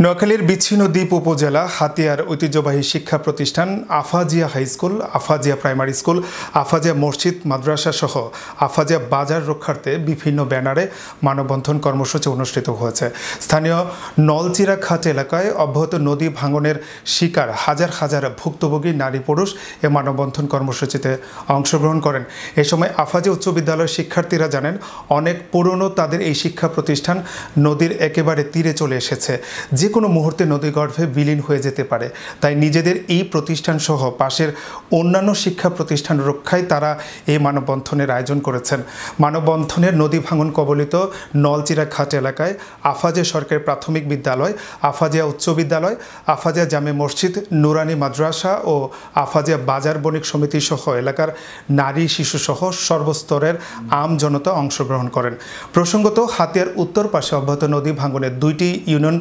নোয়াখালীর বিচ্ছিন্ন দ্বীপ উপজেলা হাতিয়ার ঐতিহ্যবাহী শিক্ষা প্রতিষ্ঠান Afajia high school, Afajia primary school, Afajia মসজিদ মাদ্রাসা সহ আফাজিয়া বাজার রক্ষার্থে বিভিন্ন ব্যানারে মানববন্ধন কর্মসূচি অনুষ্ঠিত হয়েছে। স্থানীয় নলচিরা খাট এলাকায় অব্যাহত নদী ভাঙনের শিকার হাজার হাজার ভুক্তভোগী নারী পুরুষ এ মানববন্ধন কর্মসূচিতে অংশগ্রহণ করেন। এ সময় আফাজিয়া উচ্চ বিদ্যালয়ের শিক্ষার্থীরা জানেন, অনেক পুরনো তাদের এই শিক্ষা প্রতিষ্ঠান নদীর একেবারে তীরে চলে এসেছে, যে কোনো মুহূর্তে নদীগর্ভে বিলীন হয়ে যেতে পারে। তাই নিজেদের এই প্রতিষ্ঠান সহ পাশের অন্যান্য শিক্ষা প্রতিষ্ঠান রক্ষায় তারা এই মানববন্ধনের আয়োজন করেছেন। মানববন্ধনের নদী ভাঙন কবলিত নলচিরা খাট এলাকায় আফাজিয়া সরকারি প্রাথমিক বিদ্যালয়, আফাজিয়া উচ্চ বিদ্যালয়, আফাজিয়া জামে মসজিদ, নুরানি মাদ্রাসা ও আফাজিয়া বাজার বণিক সমিতি সহ এলাকার নারী শিশু সহ সর্বস্তরের আম জনতা অংশগ্রহণ করেন। প্রসঙ্গত, হাতিয়ার উত্তর পাশে অব্যাহত নদী ভাঙনে 2টি ইউনিয়ন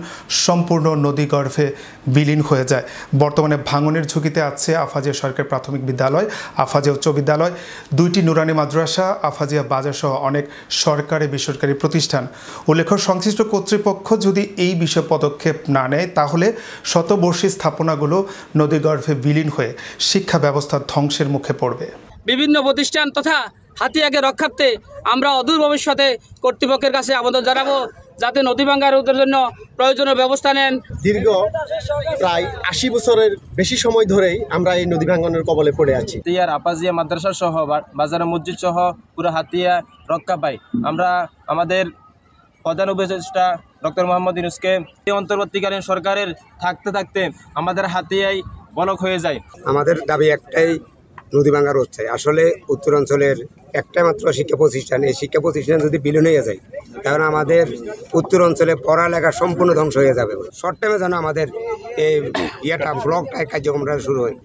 সম্পূর্ণ নদীগর্ভে বিলীন হয়ে যায়। বর্তমানে ভাঙনের ঝুঁকিতে আছে আফাজিয়া সরকারি প্রাথমিক বিদ্যালয়, আফাজিয়া উচ্চ বিদ্যালয়, 2টি নুরানি মাদ্রাসা, আফাজিয়া বাজার সহ অনেক সরকারি বেসরকারি প্রতিষ্ঠান। উল্লেখ্য, সংশ্লিষ্ট কর্তৃপক্ষ যদি এই বিষয়ে পদক্ষেপ না নেয় তাহলে শতবর্ষী স্থাপনাগুলো নদীগর্ভে বিলীন হয়ে শিক্ষা ব্যবস্থা ধ্বংসের মুখে পড়বে। বিভিন্ন প্রতিষ্ঠান তথা হাতিয়াকে রক্ষার্থে আমরা অদূর ভবিষ্যতে কর্তৃপক্ষের কাছে আবেদন জানাবো, যাতে নদী ভাঙ্গা রোধের জন্য প্রয়োজনীয় ব্যবস্থা নেন। দীর্ঘ প্রায় 80 বছরের বেশি সময় ধরেই আমরা এই নদী ভাঙ্গনের কবলে পড়ে আছি। হাতিয়ার আফাজিয়া মাদ্রাসা সহ বাজার মসজিদ সহ পুরো হাতিয়া রক্ষা পাই। আমরা আমাদের প্রধান উপদেষ্টা ডক্টর মোহাম্মদ ইউনূসকে এই অন্তর্বর্তীকালীন সরকারের থাকতে থাকতে আমাদের হাতিয়াই বলক হয়ে যায়। আমাদের দাবি একটাই, নদী ভাঙ্গা রোধ চাই। আসলে উত্তরাঞ্চলের একটাই মাত্র শিক্ষা প্রতিষ্ঠান, এই শিক্ষা প্রতিষ্ঠান যদি বিলীন হয়ে যায় তাহলে আমাদের উত্তরাঞ্চলে পড়ালেখা সম্পূর্ণ ধ্বংস হয়ে যাবে। শর্ট টাইমে যেন আমাদের এই ব্লকটায় কার্যক্রমটা শুরু হয়।